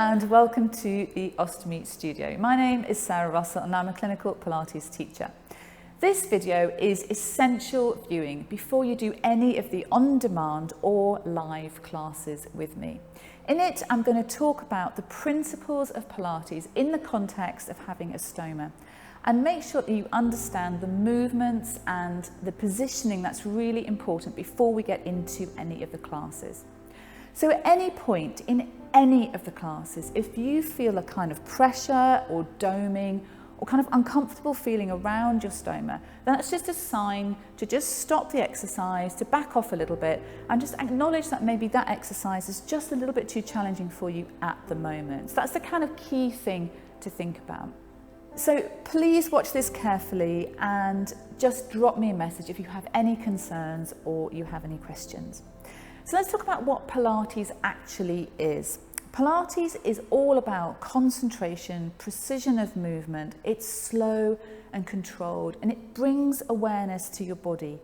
And welcome to the Ostomy Studio. My name is Sarah Russell and I'm a clinical Pilates teacher. This video is essential viewing before you do any of the on-demand or live classes with me. In it, I'm going to talk about the principles of Pilates in the context of having a stoma and make sure that you understand the movements and the positioning that's really important before we get into any of the classes. So at any point in any of the classes, if you feel a kind of pressure or doming or kind of uncomfortable feeling around your stoma, then that's just a sign to just stop the exercise, to back off a little bit and just acknowledge that maybe that exercise is just a little bit too challenging for you at the moment. So that's the kind of key thing to think about. So please watch this carefully and just drop me a message if you have any concerns or you have any questions. So let's talk about what Pilates actually is. Pilates is all about concentration, precision of movement. It's slow and controlled and it brings awareness to your body.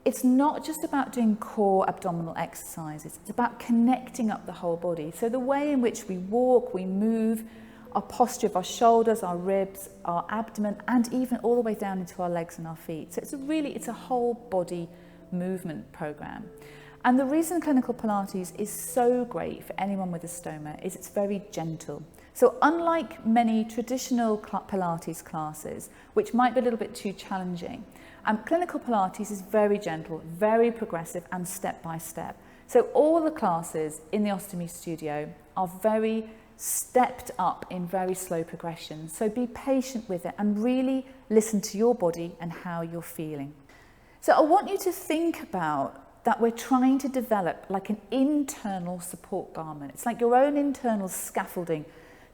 It's not just about doing core abdominal exercises, it's about connecting up the whole body. So the way in which we walk, we move, our posture of our shoulders, our ribs, our abdomen, and even all the way down into our legs and our feet. So it's a whole body movement program. And the reason clinical Pilates is so great for anyone with a stoma is it's very gentle. So unlike many traditional Pilates classes, which might be a little bit too challenging, clinical Pilates is very gentle, very progressive and step by step. So all the classes in the Ostomy Studio are very stepped up in very slow progression. So be patient with it and really listen to your body and how you're feeling. So I want you to think about that we're trying to develop like an internal support garment. It's like your own internal scaffolding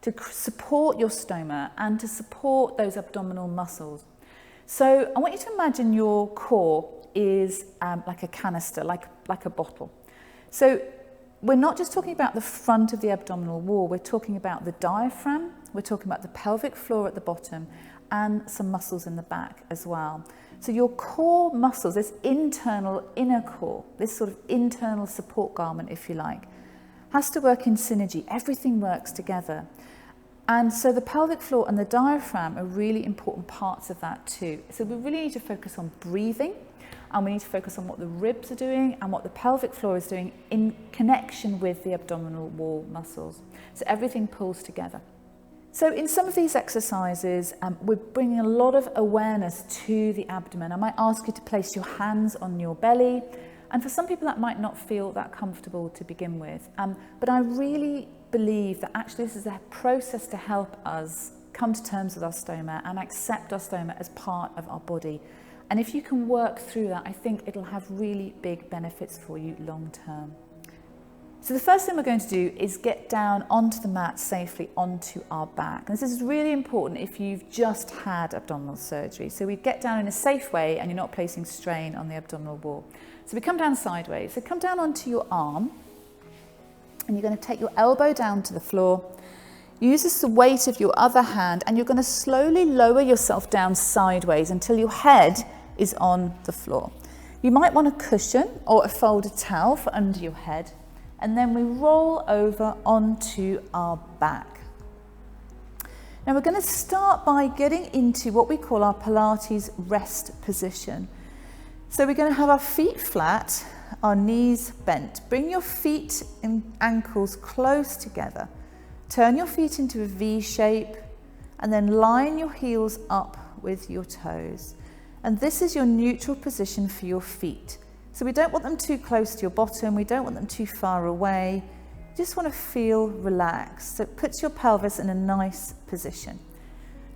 to support your stoma and to support those abdominal muscles. So I want you to imagine your core is like a canister, like a bottle. So we're not just talking about the front of the abdominal wall, we're talking about the diaphragm, we're talking about the pelvic floor at the bottom and some muscles in the back as well. So your core muscles, this internal inner core, this sort of internal support garment, if you like, has to work in synergy. Everything works together. And so the pelvic floor and the diaphragm are really important parts of that too. So we really need to focus on breathing and we need to focus on what the ribs are doing and what the pelvic floor is doing in connection with the abdominal wall muscles. So everything pulls together. So in some of these exercises, we're bringing a lot of awareness to the abdomen. I might ask you to place your hands on your belly. And for some people that might not feel that comfortable to begin with. But I really believe that actually this is a process to help us come to terms with our stoma and accept our stoma as part of our body. And if you can work through that, I think it'll have really big benefits for you long term. So the first thing we're going to do is get down onto the mat safely onto our back. And this is really important if you've just had abdominal surgery. So we get down in a safe way and you're not placing strain on the abdominal wall. So we come down sideways. So come down onto your arm and you're going to take your elbow down to the floor. Use the weight of your other hand and you're going to slowly lower yourself down sideways until your head is on the floor. You might want a cushion or a folded towel for under your head. And then we roll over onto our back. Now we're going to start by getting into what we call our Pilates rest position. So we're going to have our feet flat, our knees bent. Bring your feet and ankles close together. Turn your feet into a V shape and then line your heels up with your toes. And this is your neutral position for your feet. So we don't want them too close to your bottom, we don't want them too far away. You just want to feel relaxed. So it puts your pelvis in a nice position.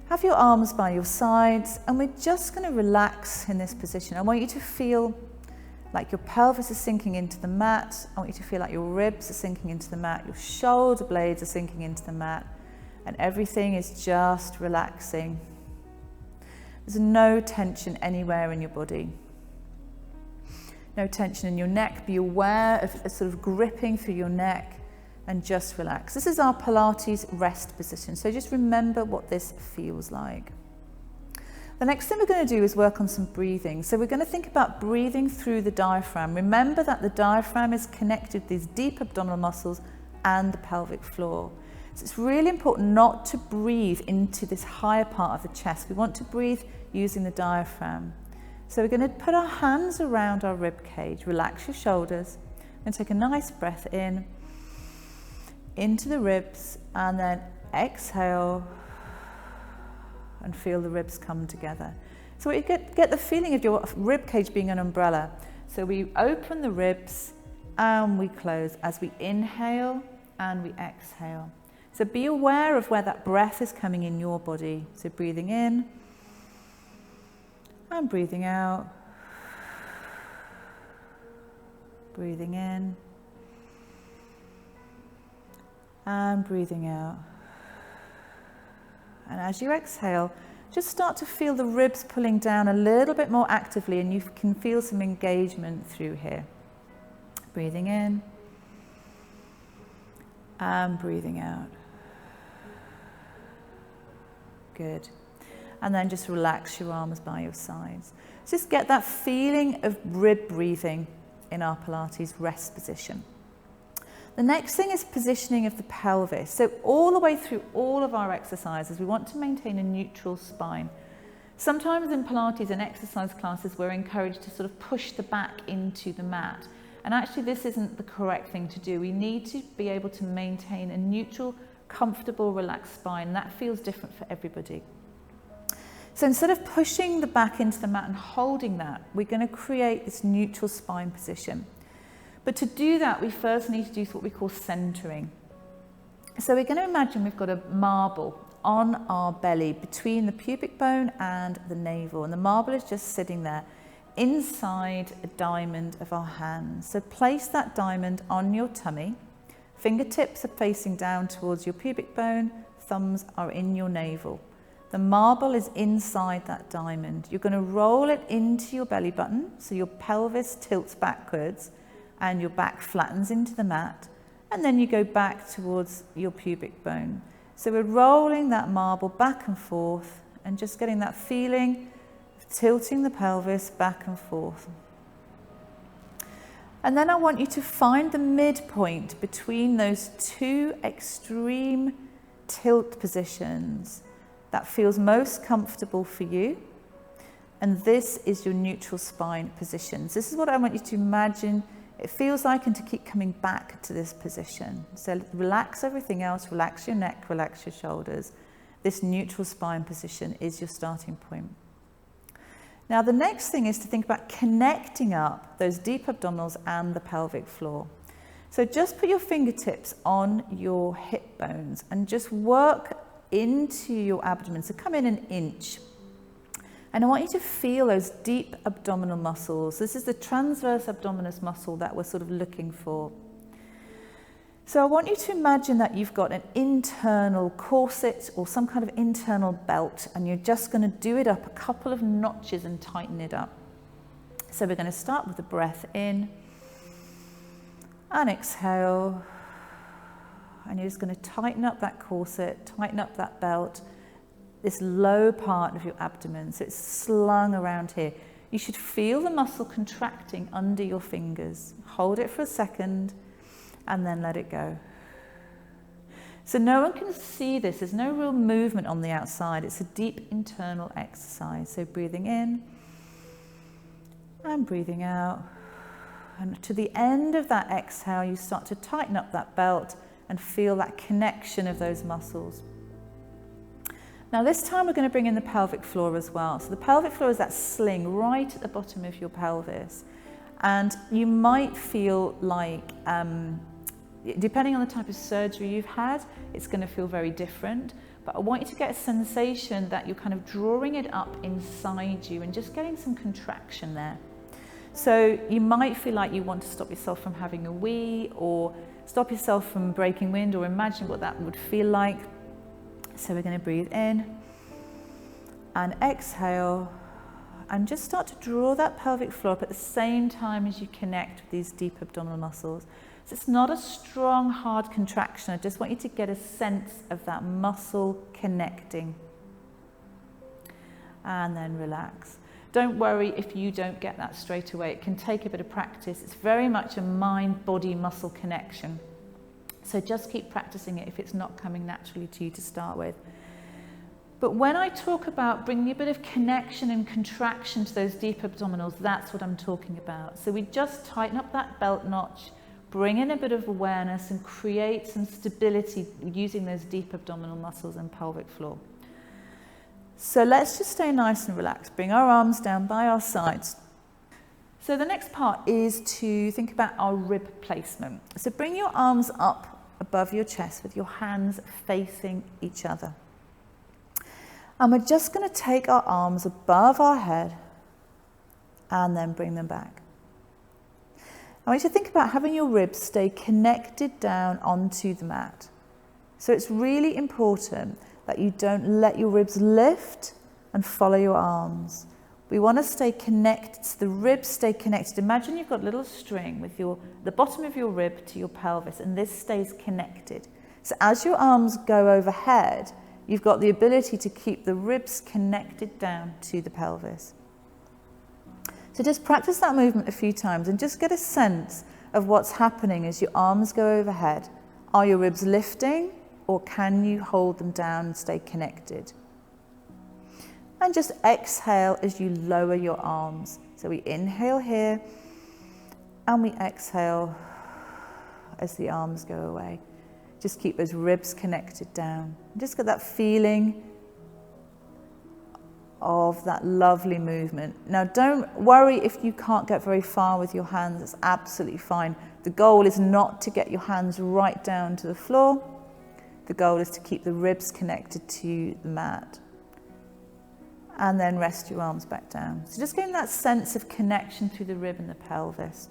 Have your arms by your sides, and we're just going to relax in this position. I want you to feel like your pelvis is sinking into the mat. I want you to feel like your ribs are sinking into the mat, your shoulder blades are sinking into the mat, and everything is just relaxing. There's no tension anywhere in your body. No tension in your neck. Be aware of sort of gripping through your neck and just relax. This is our Pilates rest position, so just remember what this feels like. The next thing we're going to do is work on some breathing. So we're going to think about breathing through the diaphragm. Remember that the diaphragm is connected with these deep abdominal muscles and the pelvic floor. So it's really important not to breathe into this higher part of the chest. We want to breathe using the diaphragm. So we're going to put our hands around our rib cage. Relax your shoulders and take a nice breath in, into the ribs, and then exhale and feel the ribs come together. So you get the feeling of your rib cage being an umbrella. So we open the ribs and we close as we inhale and we exhale. So be aware of where that breath is coming in your body. So breathing in and breathing out. Breathing in and breathing out. And as you exhale, just start to feel the ribs pulling down a little bit more actively, and you can feel some engagement through here. Breathing in and breathing out. Good. And then just relax your arms by your sides. Just get that feeling of rib breathing in our Pilates rest position. The next thing is positioning of the pelvis. So all the way through all of our exercises, we want to maintain a neutral spine. Sometimes in Pilates and exercise classes, we're encouraged to sort of push the back into the mat. And actually this isn't the correct thing to do. We need to be able to maintain a neutral, comfortable, relaxed spine. That feels different for everybody. So instead of pushing the back into the mat and holding that, we're going to create this neutral spine position. But to do that, we first need to do what we call centering. So we're going to imagine we've got a marble on our belly between the pubic bone and the navel. And the marble is just sitting there inside a diamond of our hands. So place that diamond on your tummy. Fingertips are facing down towards your pubic bone. Thumbs are in your navel. The marble is inside that diamond. You're going to roll it into your belly button, so your pelvis tilts backwards and your back flattens into the mat, and then you go back towards your pubic bone. So we're rolling that marble back and forth and just getting that feeling of tilting the pelvis back and forth. And then I want you to find the midpoint between those two extreme tilt positions that feels most comfortable for you. And this is your neutral spine position. So this is what I want you to imagine it feels like, and to keep coming back to this position. So relax everything else, relax your neck, relax your shoulders. This neutral spine position is your starting point. Now the next thing is to think about connecting up those deep abdominals and the pelvic floor. So just put your fingertips on your hip bones and just work into your abdomen. So come in an inch. And I want you to feel those deep abdominal muscles. This is the transverse abdominis muscle that we're sort of looking for. So I want you to imagine that you've got an internal corset or some kind of internal belt, and you're just going to do it up a couple of notches and tighten it up. So we're going to start with the breath in and exhale. And you're just going to tighten up that corset, tighten up that belt, this low part of your abdomen, so it's slung around here. You should feel the muscle contracting under your fingers. Hold it for a second and then let it go. So no one can see this, there's no real movement on the outside, it's a deep internal exercise. So breathing in and breathing out. And to the end of that exhale, you start to tighten up that belt and feel that connection of those muscles. Now this time we're going to bring in the pelvic floor as well. So the pelvic floor is that sling right at the bottom of your pelvis. And you might feel like, depending on the type of surgery you've had, it's going to feel very different. but I want you to get a sensation that you're kind of drawing it up inside you and just getting some contraction there. So you might feel like you want to stop yourself from having a wee, or stop yourself from breaking wind, or imagine what that would feel like. So we're going to breathe in and exhale, and just start to draw that pelvic floor up at the same time as you connect with these deep abdominal muscles. So it's not a strong, hard contraction. I just want you to get a sense of that muscle connecting. And then relax. Don't worry if you don't get that straight away. It can take a bit of practice. It's very much a mind-body-muscle connection. So just keep practicing it if it's not coming naturally to you to start with. But when I talk about bringing a bit of connection and contraction to those deep abdominals, that's what I'm talking about. So we just tighten up that belt notch, bring in a bit of awareness and create some stability using those deep abdominal muscles and pelvic floor. So let's just stay nice and relaxed. Bring our arms down by our sides. So the next part is to think about our rib placement. So bring your arms up above your chest with your hands facing each other. And we're just going to take our arms above our head and then bring them back. I want you to think about having your ribs stay connected down onto the mat. So it's really important that you don't let your ribs lift and follow your arms. We want to stay connected, so the ribs stay connected. Imagine you've got a little string with the bottom of your rib to your pelvis, and this stays connected. So as your arms go overhead, you've got the ability to keep the ribs connected down to the pelvis. So just practice that movement a few times and just get a sense of what's happening as your arms go overhead. Are your ribs lifting, or can you hold them down and stay connected? And just exhale as you lower your arms. So we inhale here and we exhale as the arms go away. Just keep those ribs connected down. Just get that feeling of that lovely movement. Now don't worry if you can't get very far with your hands, it's absolutely fine. The goal is not to get your hands right down to the floor. The goal is to keep the ribs connected to the mat. And then rest your arms back down. So just getting that sense of connection through the rib and the pelvis.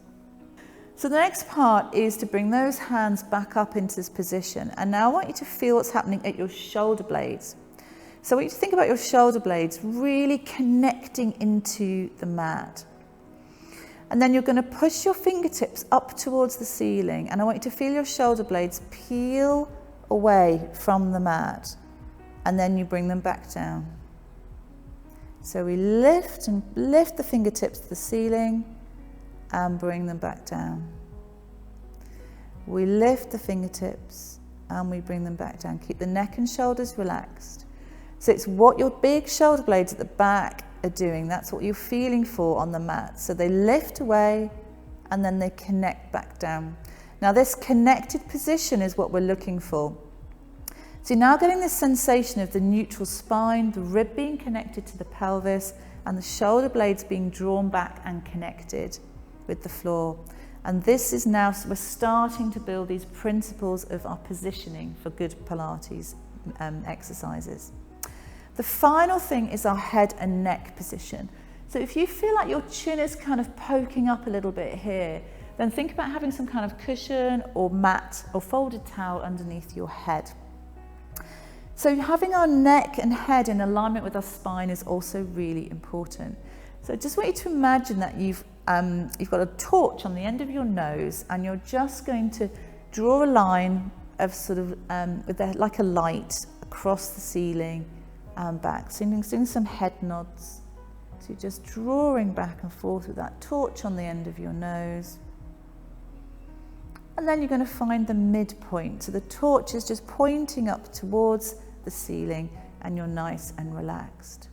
So the next part is to bring those hands back up into this position. And now I want you to feel what's happening at your shoulder blades. So I want you to think about your shoulder blades really connecting into the mat. And then you're going to push your fingertips up towards the ceiling. And I want you to feel your shoulder blades peel away from the mat. And then you bring them back down. So we lift the fingertips to the ceiling and bring them back down. We lift the fingertips and we bring them back down. Keep the neck and shoulders relaxed. So it's what your big shoulder blades at the back are doing. That's what you're feeling for on the mat. So they lift away and then they connect back down. Now this connected position is what we're looking for. So you're now getting this sensation of the neutral spine, the rib being connected to the pelvis, and the shoulder blades being drawn back and connected with the floor. And this is now, so we're starting to build these principles of our positioning for good Pilates exercises. The final thing is our head and neck position. So if you feel like your chin is kind of poking up a little bit here, then think about having some kind of cushion or mat or folded towel underneath your head. So having our neck and head in alignment with our spine is also really important. So I just want you to imagine that you've got a torch on the end of your nose, and you're just going to draw a line of sort of like a light across the ceiling and back. So you're doing some head nods. So you're just drawing back and forth with that torch on the end of your nose. And then you're going to find the midpoint. So the torch is just pointing up towards the ceiling and you're nice and relaxed.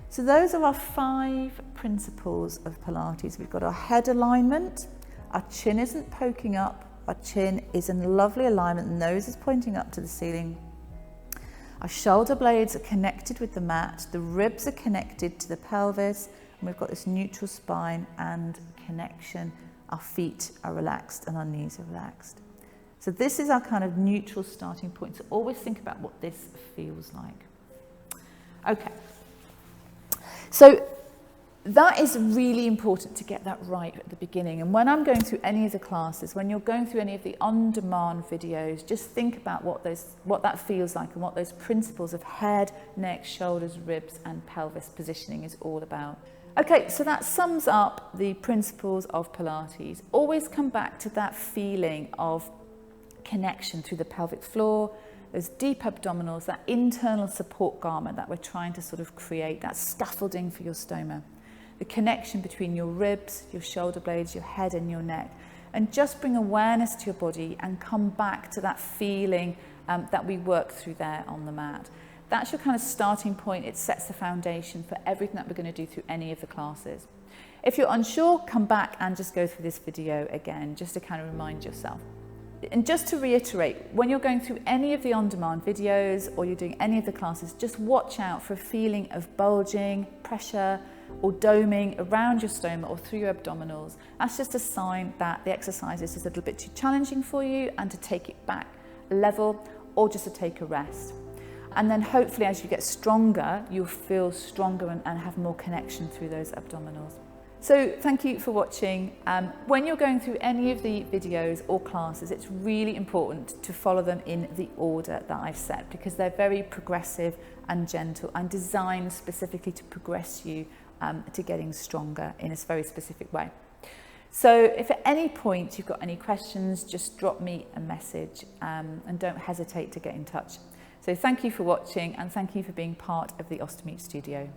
So those are our 5 principles of Pilates. We've got our head alignment. Our chin isn't poking up. Our chin is in lovely alignment. The nose is pointing up to the ceiling. Our shoulder blades are connected with the mat. The ribs are connected to the pelvis. And we've got this neutral spine and connection. Our feet are relaxed and our knees are relaxed. So this is our kind of neutral starting point. So always think about what this feels like. Okay. So that is really important to get that right at the beginning. And when I'm going through any of the classes, when you're going through any of the on-demand videos, just think about what that feels like and what those principles of head, neck, shoulders, ribs and pelvis positioning is all about. Okay, so that sums up the principles of Pilates. Always come back to that feeling of connection through the pelvic floor, those deep abdominals, that internal support garment that we're trying to sort of create, that scaffolding for your stoma. The connection between your ribs, your shoulder blades, your head and your neck. And just bring awareness to your body and come back to that feeling that we work through there on the mat. That's your kind of starting point. It sets the foundation for everything that we're going to do through any of the classes. If you're unsure, come back and just go through this video again, just to kind of remind yourself. And just to reiterate, when you're going through any of the on-demand videos or you're doing any of the classes, just watch out for a feeling of bulging, pressure or doming around your stoma or through your abdominals. That's just a sign that the exercise is just a little bit too challenging for you and to take it back a level or just to take a rest. And then hopefully as you get stronger, you'll feel stronger and have more connection through those abdominals. So thank you for watching. When you're going through any of the videos or classes, it's really important to follow them in the order that I've set because they're very progressive and gentle and designed specifically to progress you to getting stronger in a very specific way. So if at any point you've got any questions, just drop me a message and don't hesitate to get in touch. So thank you for watching and thank you for being part of the Ostomy Studio.